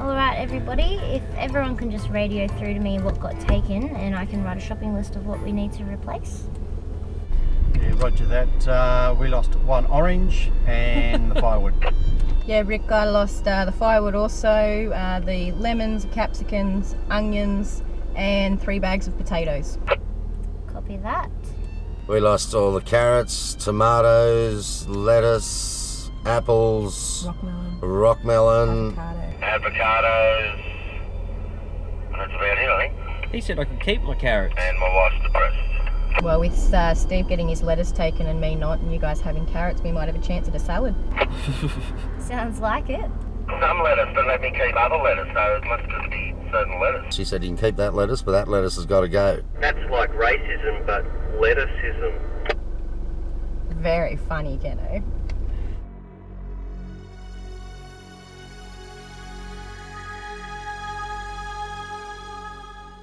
Alright everybody, if everyone can just radio through to me what got taken and I can write a shopping list of what we need to replace. Yeah, roger that. We lost one orange and the firewood. Yeah, Rick, I lost the firewood also, the lemons, capsicums, onions, and 3 bags of potatoes. Copy that. We lost all the carrots, tomatoes, lettuce, apples, rock melon, avocados. That's about it, I think. He said I could keep my carrots. And my wife's depressed. Well, with Steve getting his lettuce taken and me not, and you guys having carrots, we might have a chance at a salad. Sounds like it. Some lettuce don't let me keep other lettuce, so it must just be certain lettuce. She said you can keep that lettuce, but that lettuce has got to go. That's like racism, but lettuceism. Very funny, Keno.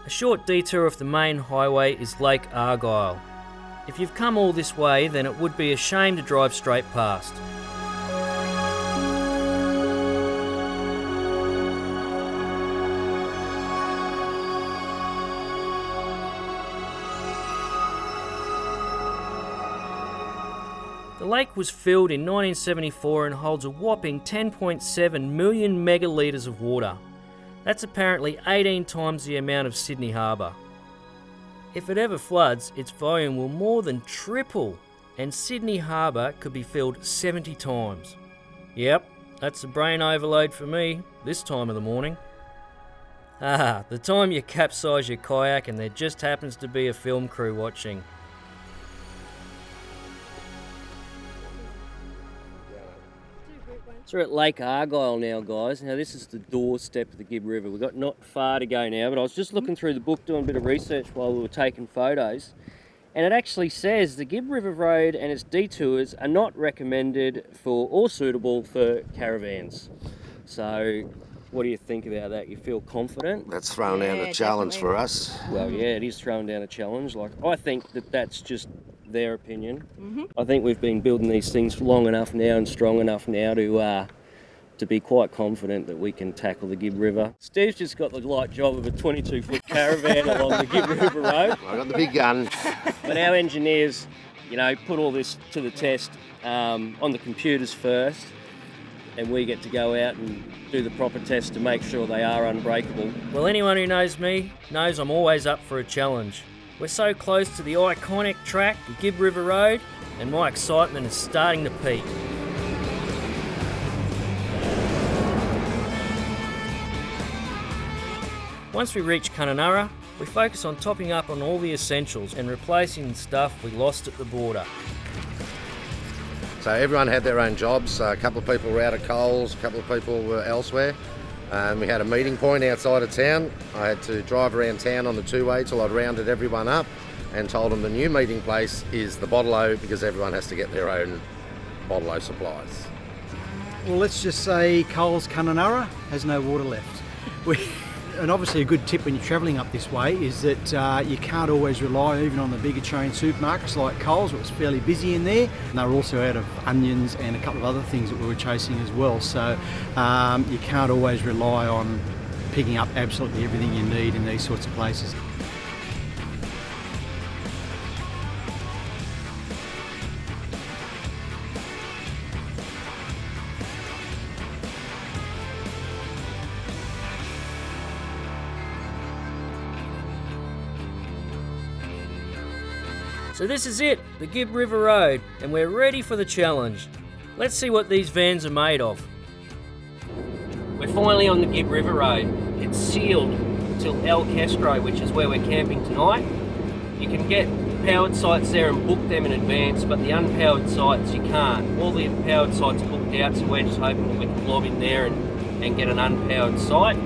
A short detour off the main highway is Lake Argyle. If you've come all this way, then it would be a shame to drive straight past. The lake was filled in 1974 and holds a whopping 10.7 million megalitres of water. That's apparently 18 times the amount of Sydney Harbour. If it ever floods, its volume will more than triple, and Sydney Harbour could be filled 70 times. Yep, that's a brain overload for me, this time of the morning. The time you capsize your kayak and there just happens to be a film crew watching. So we're at Lake Argyle now, guys. Now this is the doorstep of the Gibb River. We've got not far to go now, but I was just looking through the book, doing a bit of research while we were taking photos, and it actually says the Gibb River Road and its detours are not recommended for or suitable for caravans. So what do you think about that? You feel confident? That's throwing down a challenge definitely. for us. Well, yeah, it is throwing down a challenge. Like, I think that that's just their opinion. I think we've been building these things long enough now and strong enough now to be quite confident that we can tackle the Gibb River. Steve's just got the light job of a 22-foot caravan along the Gibb River Road. I got the big gun. But our engineers, put all this to the test on the computers first, and we get to go out and do the proper test to make sure they are unbreakable. Well, anyone who knows me knows I'm always up for a challenge. We're so close to the iconic track, the Gibb River Road, and my excitement is starting to peak. Once we reach Kununurra, we focus on topping up on all the essentials and replacing the stuff we lost at the border. So everyone had their own jobs. A couple of people were out at Coles, a couple of people were elsewhere. We had a meeting point outside of town. I had to drive around town on the two-way till I'd rounded everyone up and told them the new meeting place is the bottle-o because everyone has to get their own bottle-o supplies. Well, let's just say Coles Kununurra has no water left. And obviously a good tip when you're travelling up this way is that you can't always rely even on the bigger chain supermarkets like Coles. It was fairly busy in there, and they were also out of onions and a couple of other things that we were chasing as well. So you can't always rely on picking up absolutely everything you need in these sorts of places. So this is it, the Gibb River Road, and we're ready for the challenge. Let's see what these vans are made of. We're finally on the Gibb River Road. It's sealed till El Questro, which is where we're camping tonight. You can get powered sites there and book them in advance, but the unpowered sites you can't. All the powered sites are booked out, so we're just hoping that we can lob in there and get an unpowered site.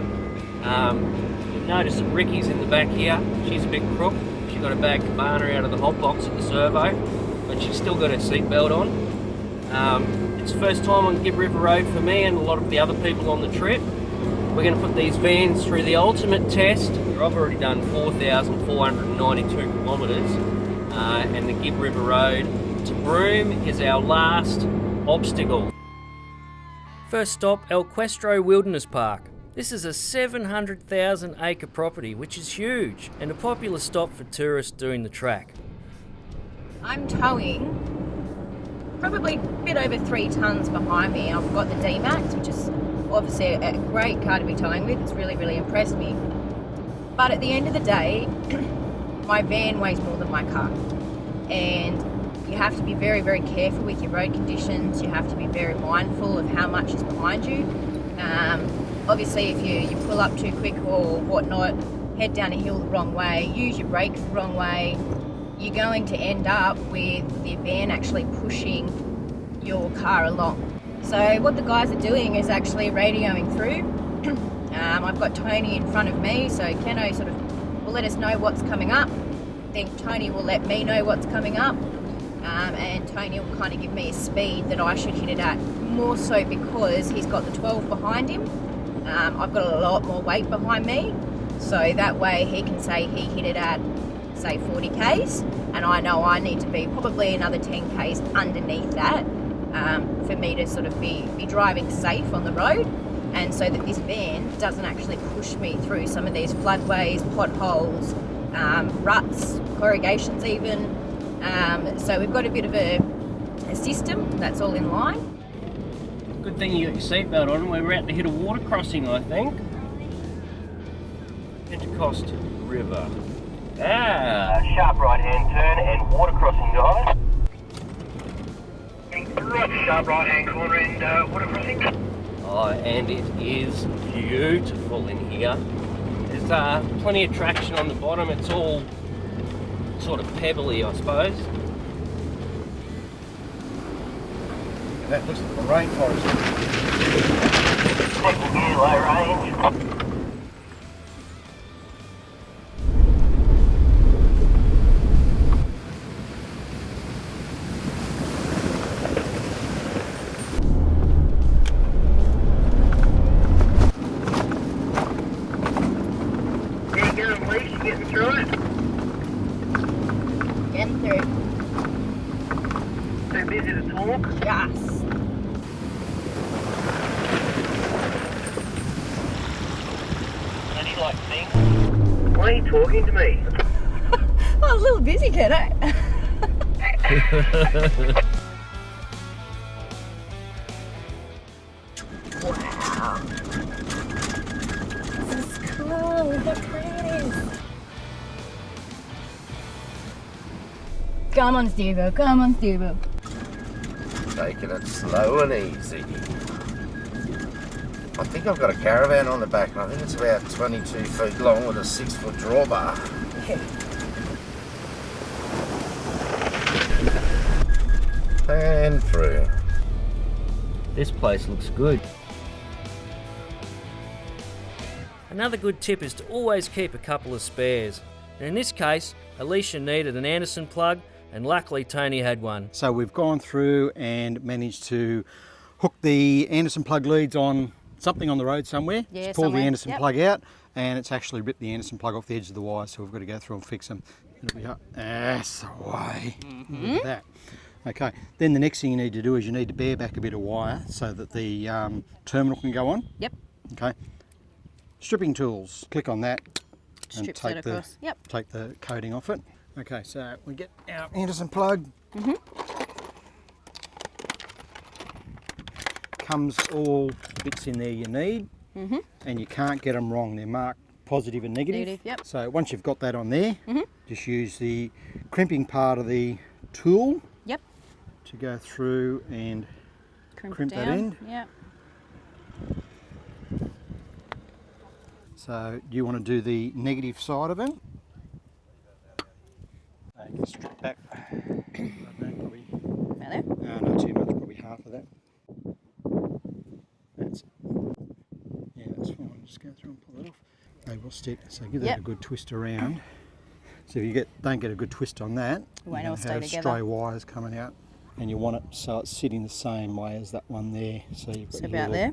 You'll notice that Ricky's in the back here. She's a bit crook. She got a bag cabana out of the hot box at the servo, but she's still got her seatbelt on. It's the first time on Gibb River Road for me and a lot of the other people on the trip. We're going to put these vans through the ultimate test. I've already done 4,492 kilometres, and the Gibb River Road to Broome is our last obstacle. First stop, El Questro Wilderness Park. This is a 700,000 acre property, which is huge, and a popular stop for tourists doing the track. I'm towing probably a bit over 3 tonnes behind me. I've got the D-Max, which is obviously a great car to be towing with. It's really, really impressed me. But at the end of the day, my van weighs more than my car. And you have to be very, very careful with your road conditions. You have to be very mindful of how much is behind you. Obviously, if you pull up too quick or whatnot, head down a hill the wrong way, use your brakes the wrong way, you're going to end up with the van actually pushing your car along. So what the guys are doing is actually radioing through. I've got Tony in front of me, so Keno sort of will let us know what's coming up. Then Tony will let me know what's coming up. And Tony will kind of give me a speed that I should hit it at, more so because he's got the 12 behind him. I've got a lot more weight behind me, so that way he can say he hit it at, say, 40 k's, and I know I need to be probably another 10 k's underneath that for me to sort of be driving safe on the road, and so that this van doesn't actually push me through some of these floodways, potholes, ruts, corrugations even. So we've got a bit of a system that's all in line. Good thing you got your seatbelt on. We're about to hit a water crossing, I think. Pentecost River. Sharp right-hand turn and water crossing, guys. Right, sharp right-hand corner and water crossing. Oh, and it is beautiful in here. There's plenty of traction on the bottom. It's all sort of pebbly, I suppose. That looks like a rainforest. Second gear, low range. There you go, Lee. You getting through it? Getting through. Too busy to talk? Yes. Any like things? Why are you talking to me? I'm a little busy, Keno. Wow. This is cool. Look at this. Come on, Steve-o. Come on, Steve-o. Taking it slow and easy. I think I've got a caravan on the back, and I think it's about 22 feet long with a 6-foot drawbar. And through. This place looks good. Another good tip is to always keep a couple of spares. And in this case, Alicia needed an Anderson plug, and luckily Tony had one. So we've gone through and managed to hook the Anderson plug leads on something on the road somewhere. Yeah, it's pulled somewhere, the Anderson yep. plug out, and it's actually ripped the Anderson plug off the edge of the wire, so we've got to go through and fix them. It'll be up. That's the way. Look at that. Okay, then the next thing you need to do is you need to bear back a bit of wire so that the terminal can go on. Yep. Okay. Stripping tools. Click on that and Strips that across. Yep. take the coating off it. Okay, so we get our Anderson plug. Comes all the bits in there you need, and you can't get them wrong. They're marked positive and negative. Negative, yep. So once you've got that on there, just use the crimping part of the tool Yep. to go through and crimp that down. end. Yep. So you want to do the negative side of it. You can strip back. I don't know, probably. About there. No, not too much. Probably half of that. That's. Yeah, that's fine. Just go through and pull it off. They will stick. So give that Yep. a good twist around. So if you don't get a good twist on that, won't you all stay have together. stray wires coming out, and you want it so it's sitting the same way as that one there. So you've got So your about little- there.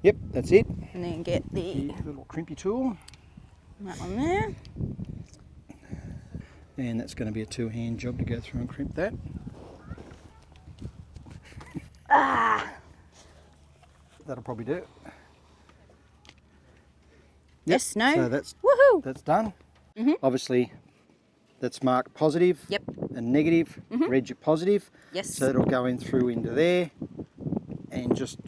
Yep, that's it. And then get the The little crimpy tool, that one there. and that's going to be a two-hand job to go through and crimp that. That'll probably do it. Yes, no. So that's Woohoo! that's done. Mhm. Obviously, that's marked positive. Yep. And negative. Red, you're positive. Yes. So it'll go in through into there, and just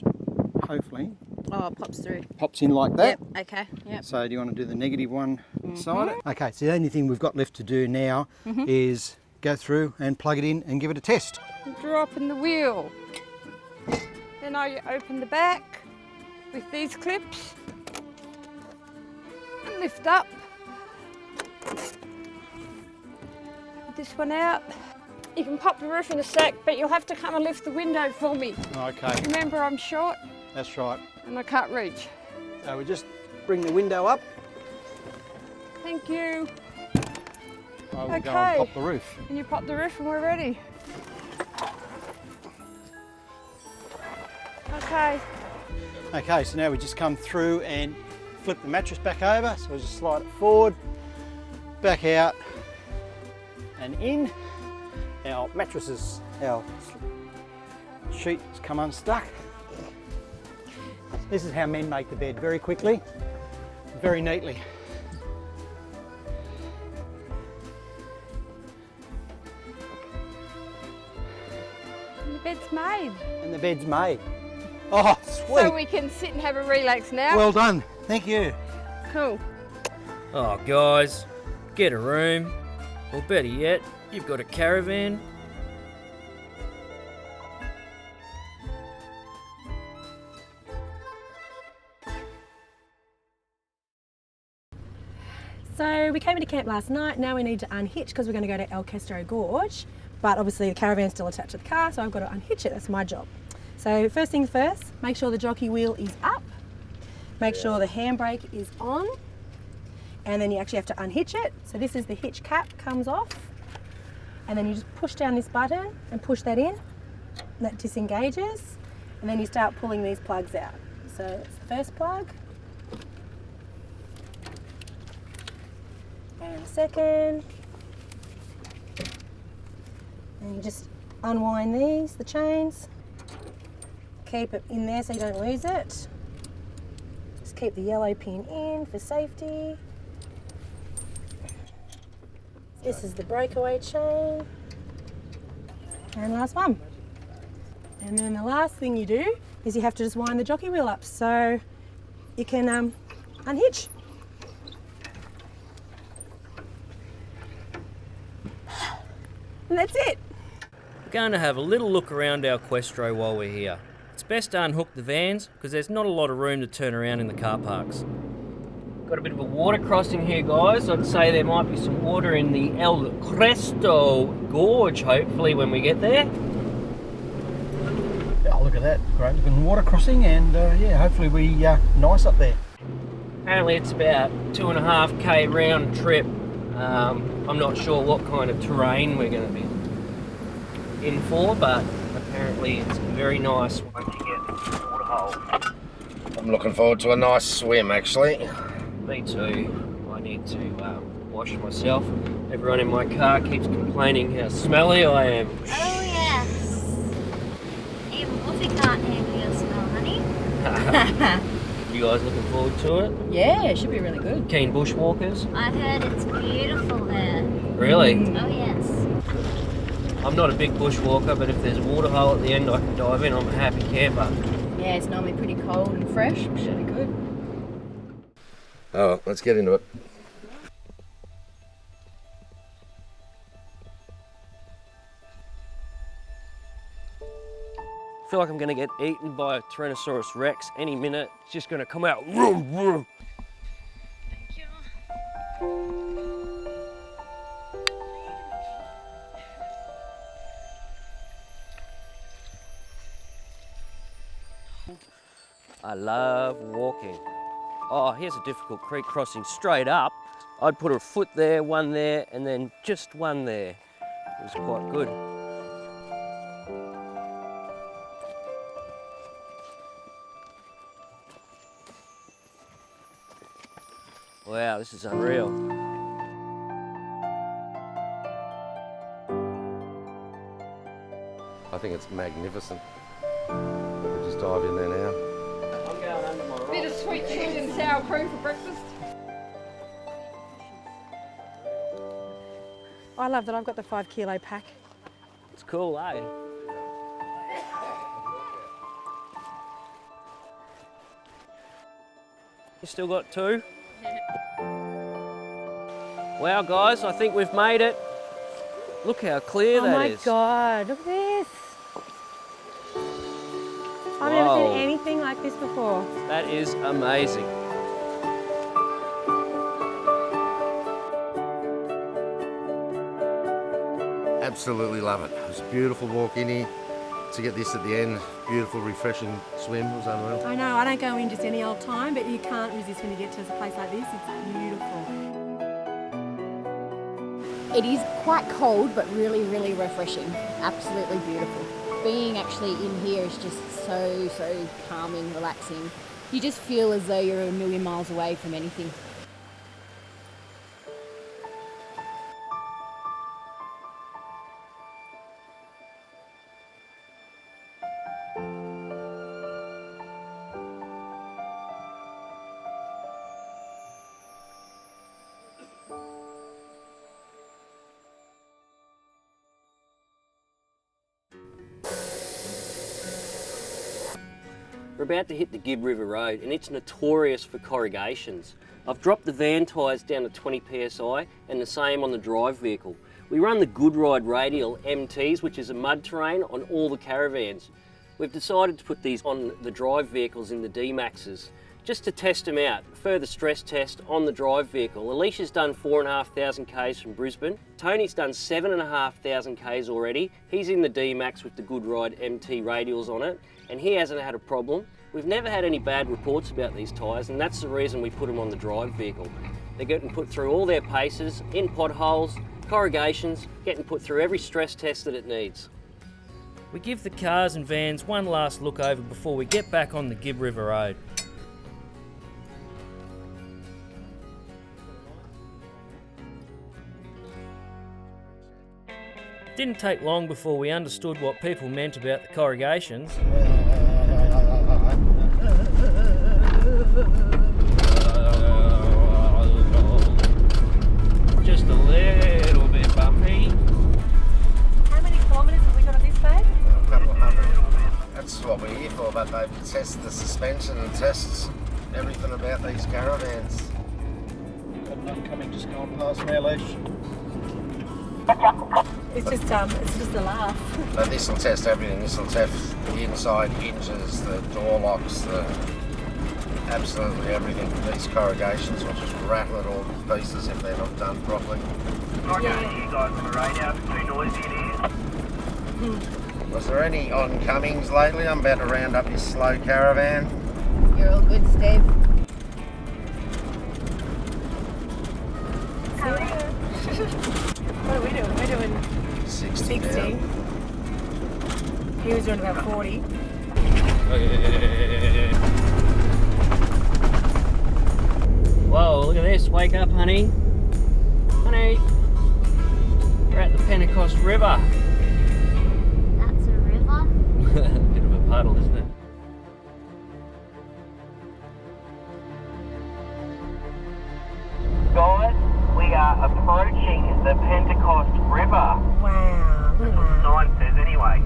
hopefully Oh, it pops through. pops in like that. Yep. Okay. Yep. So do you want to do the negative one inside it? Okay, so the only thing we've got left to do now is go through and plug it in and give it a test. Drop in the wheel. Then I open the back with these clips and lift up. Get this one out. You can pop the roof in a sec, but you'll have to come and lift the window for me. Okay, Remember, I'm short that's right. and I can't reach. So we just bring the window up. Thank you. I will go and Okay. pop the roof. And you pop the roof and we're ready. Okay. Okay, so now we just come through and flip the mattress back over. So we just slide it forward, back out and in. Our mattresses, our sheet has come unstuck. This is how men make the bed, very quickly, very neatly. And the bed's made. And the bed's made. Oh, sweet. So we can sit and have a relax now. Well done, thank you. Cool. Oh, guys, get a room. Or better yet, you've got a caravan. So we came into camp last night. Now we need to unhitch because we're going to go to Questro Gorge. But obviously the caravan's still attached to the car, so I've got to unhitch it. That's my job. So first things first, make sure the jockey wheel is up. Make sure the handbrake is on. And then you actually have to unhitch it. So this is the hitch cap, comes off. And then you just push down this button and push that in. That disengages. And then you start pulling these plugs out. So it's the first plug. And a second. And you just unwind these, the chains. Keep it in there so you don't lose it. Just keep the yellow pin in for safety. This is the breakaway chain. And last one. And then the last thing you do is you have to just wind the jockey wheel up so you can unhitch. And that's it. We're going to have a little look around our Questro while we're here. It's best to unhook the vans because there's not a lot of room to turn around in the car parks. Got a bit of a water crossing here, guys. I'd say there might be some water in the Questro Gorge, hopefully, when we get there. Oh, look at that, great looking water crossing, and yeah, hopefully we nice up there. Apparently it's about 2.5k round trip. I'm not sure what kind of terrain we're going to be in for, but apparently it's very nice once you get to the waterhole. I'm looking forward to a nice swim, actually. Me too. I need to wash myself. Everyone in my car keeps complaining how smelly I am. Oh yes. Even Wolfie can't handle your smell, honey. You guys looking forward to it? Yeah, it should be really good. Keen bushwalkers? I've heard it's beautiful there. Really? Oh yes. I'm not a big bushwalker, but if there's a waterhole at the end I can dive in, I'm a happy camper. Yeah, it's normally pretty cold and fresh. Should be good. Oh, let's get into it. I feel like I'm going to get eaten by a Tyrannosaurus Rex any minute. It's just going to come out. Vroom, vroom. Thank you. I love walking. Oh, here's a difficult creek crossing straight up. I'd put a foot there, one there, and then just one there. It was quite good. Wow, this is unreal. I think it's magnificent. We'll just dive in there now. I'm going under my rock. Bit of sweet chili and sour cream for breakfast. I love that I've got the 5 kilo pack. It's cool, eh? You still got 2? Wow, guys, I think we've made it. Look how clear that is. Oh my God, look at this. I've never seen anything like this before. That is amazing. Absolutely love it. It was a beautiful walk in here. To get this at the end, beautiful, refreshing swim, was unreal. I know, I don't go in just any old time, but you can't resist when you get to a place like this. It's beautiful. It is quite cold, but really, really refreshing. Absolutely beautiful. Being actually in here is just so calming, relaxing. You just feel as though you're a million miles away from anything. We're about to hit the Gibb River Road and it's notorious for corrugations. I've dropped the van tyres down to 20 psi and the same on the drive vehicle. We run the Good Ride Radial MTs, which is a mud terrain, on all the caravans. We've decided to put these on the drive vehicles in the D-Maxes, just to test them out. Further stress test on the drive vehicle. Alicia's done 4,500 Ks from Brisbane. Tony's done 7,500 Ks already. He's in the D-Max with the Good Ride MT radials on it, and he hasn't had a problem. We've never had any bad reports about these tyres, and that's the reason we put them on the drive vehicle. They're getting put through all their paces, in potholes, corrugations, getting put through every stress test that it needs. We give the cars and vans one last look over before we get back on the Gibb River Road. Didn't take long before we understood what people meant about the corrugations. Just a little bit bumpy. How many kilometres have we got on this babe? A couple of hundred. That's what we're here for, but they test the suspension and test everything about these caravans. Got an upcoming just going past my leash. It's just a laugh. But this will test everything. This will test the inside hinges, the door locks, absolutely everything. These corrugations will just rattle it all to pieces if they're not done properly. Okay, you guys on the radio, it's too noisy in here. Was there any oncomings lately? I'm about to round up this slow caravan. You're all good, Steve. What are we doing? We're doing 60. now. He was doing about 40. Whoa, look at this. Wake up, honey. Honey. We're at the Pentecost River. That's a river. Bit of a puddle, isn't it? Guys, we are approaching the Pentecost River. Wow, look at that. Sign says anyway.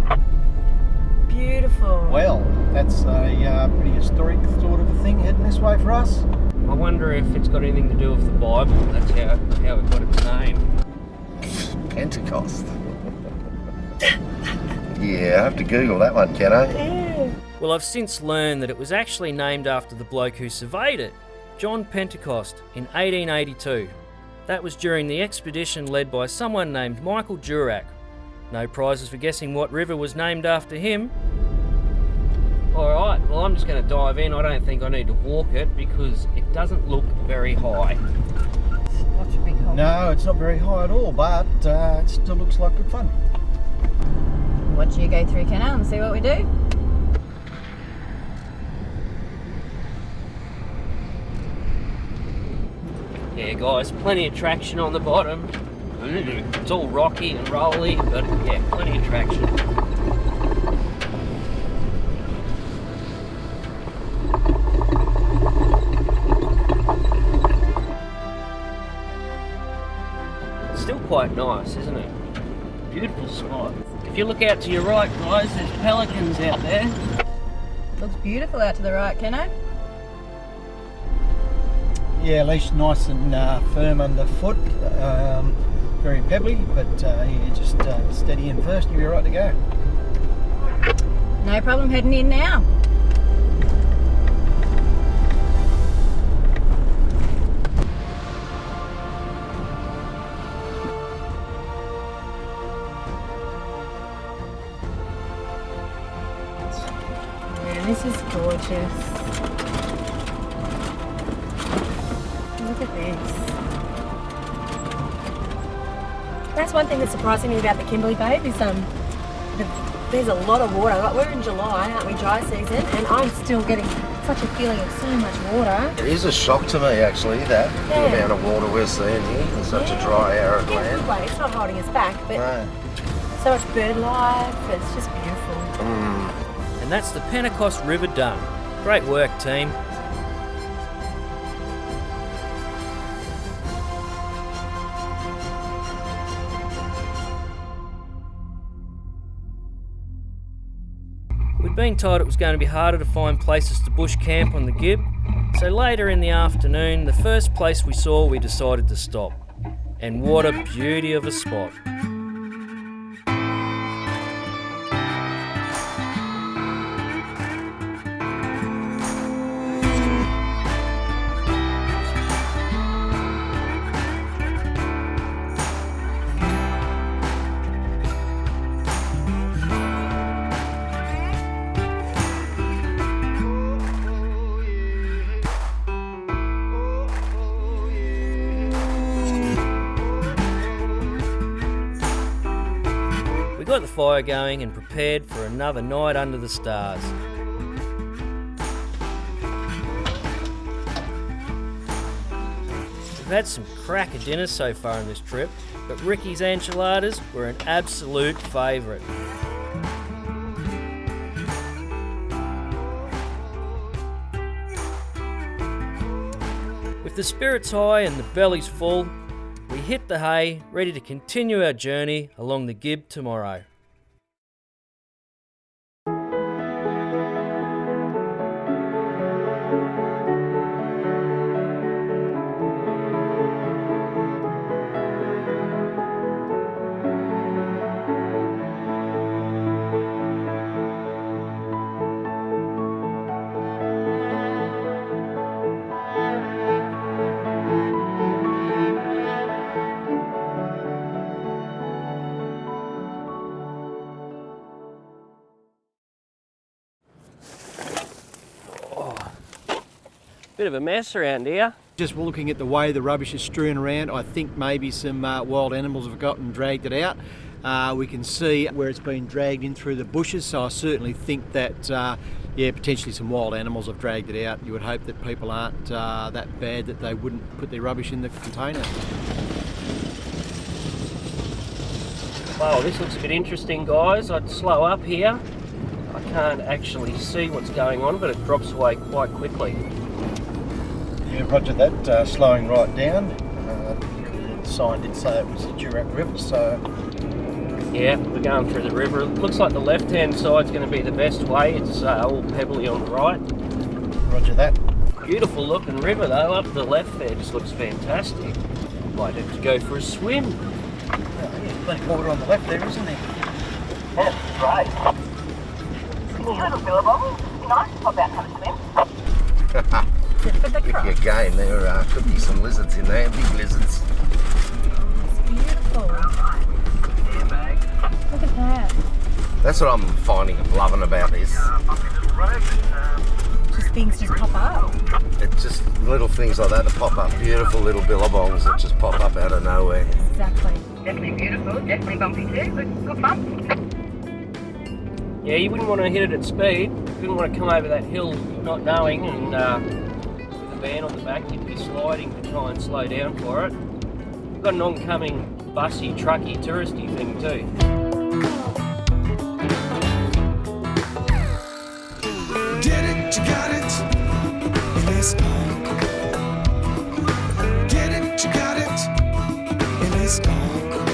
Beautiful. Well, that's a pretty historic sort of a thing heading this way for us. I wonder if it's got anything to do with the Bible. That's how it got its name. Pentecost. Yeah, I have to Google that one, can I? Yeah. Well, I've since learned that it was actually named after the bloke who surveyed it, John Pentecost, in 1882. That was during the expedition led by someone named Michael Durack. No prizes for guessing what river was named after him. Alright, well I'm just going to dive in. I don't think I need to walk it because it doesn't look very high. What should we call No, it's not very high at all, but it still looks like good fun. Watch you go through canal and see what we do. Yeah guys, plenty of traction on the bottom. It's all rocky and rolly, but yeah, plenty of traction. It's still quite quite nice, isn't it? Beautiful spot. If you look out to your right, guys, there's pelicans out there. Looks beautiful out to the right, Keno. Yeah, leash nice and firm underfoot. Very pebbly, but yeah, just steady in first, you'll be right to go. No problem heading in now. Man, this is gorgeous. Look at this. That's one thing that's surprising me about the Kimberley Babe is there's a lot of water. Like we're in July, aren't we, dry season, and I'm still getting such a feeling of so much water. It is a shock to me actually that Yeah. the amount of water we're seeing here in such a dry, arid Yeah, land. good way. It's not holding us back, but No. so much bird life. It's just beautiful. And that's the Pentecost River done. Great work, team. We'd been told it was going to be harder to find places to bush camp on the Gibb, so later in the afternoon, the first place we saw, we decided to stop. And what a beauty of a spot. We got the fire going and prepared for another night under the stars. We've had some cracker dinners so far on this trip, but Ricky's enchiladas were an absolute favourite. With the spirits high and the bellies full, we hit the hay, ready to continue our journey along the Gibb tomorrow. Bit of a mess around here. Just looking at the way the rubbish is strewn around, I think maybe some wild animals have got and dragged it out. We can see where it's been dragged in through the bushes, so I certainly think that, yeah, potentially some wild animals have dragged it out. You would hope that people aren't that bad that they wouldn't put their rubbish in the container. Wow, this looks a bit interesting, guys. I'd slow up here. I can't actually see what's going on, but it drops away quite quickly. Yeah, roger that, slowing right down. The sign did say it was the Gibb River, so... Yeah, we're going through the river. It looks like the left-hand side's going to be the best way. It's all pebbly on the right. Roger that. Beautiful looking river though, up the left there, just looks fantastic. Might have to go for a swim. Oh, yeah, plenty of water on the left there, isn't there? That's right. You little billabong, it'd be nice to pop out and have a swim. If you're game, there could be some lizards in there, big lizards. Beautiful. Yeah, bag. Look at that. That's what I'm finding and loving about this. Just things just pop up. It's just little things like that pop up, beautiful little billabongs that just pop up out of nowhere. Exactly. Definitely beautiful, definitely bumpy too, but good bump. Yeah, you wouldn't want to hit it at speed. You wouldn't want to come over that hill not knowing, and with a van on the back you'd be sliding to try and slow down for it. We've got an oncoming bussy, trucky, touristy thing too. Get it, you got it, and it's on. Get it, you got it, and it's on.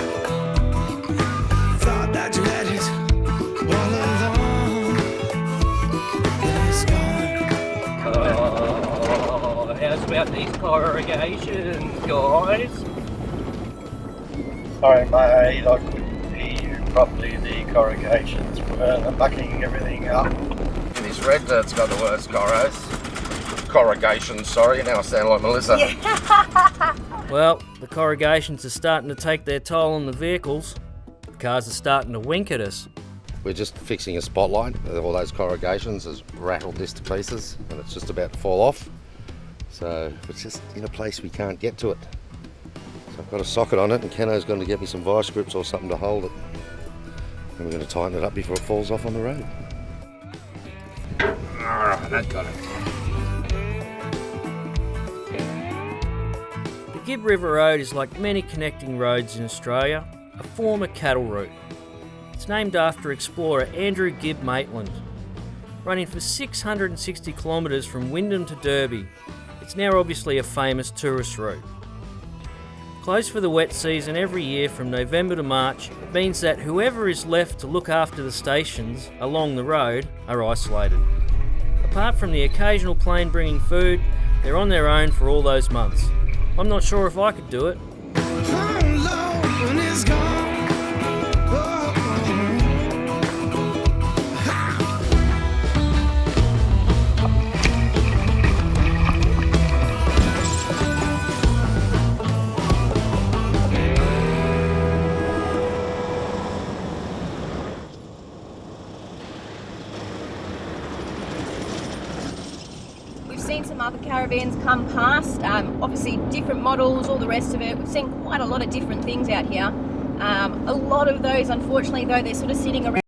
us about these corrugations, guys. Sorry mate, I couldn't hear you properly. The corrugations were mucking everything up. And this red dirt's got the worst corrugations, sorry, now I sound like Melissa. Well, the corrugations are starting to take their toll on the vehicles. The cars are starting to wink at us. We're just fixing a spotlight. All those corrugations has rattled this to pieces and it's just about to fall off. So it's just in a place we can't get to it. So I've got a socket on it and Keno's going to get me some vice grips or something to hold it. And we're going to tighten it up before it falls off on the road. Alright, that got it. The Gibb River Road is like many connecting roads in Australia, a former cattle route. It's named after explorer Andrew Gibb Maitland. Running for 660 kilometres from Wyndham to Derby, it's now obviously a famous tourist route. Closed for the wet season every year from November to March means that whoever is left to look after the stations along the road are isolated. Apart from the occasional plane bringing food, they're on their own for all those months. I'm not sure if I could do it. Seen some other caravans come past, obviously different models, all the rest of it. We've seen quite a lot of different things out here. A lot of those, unfortunately, though, they're sort of sitting around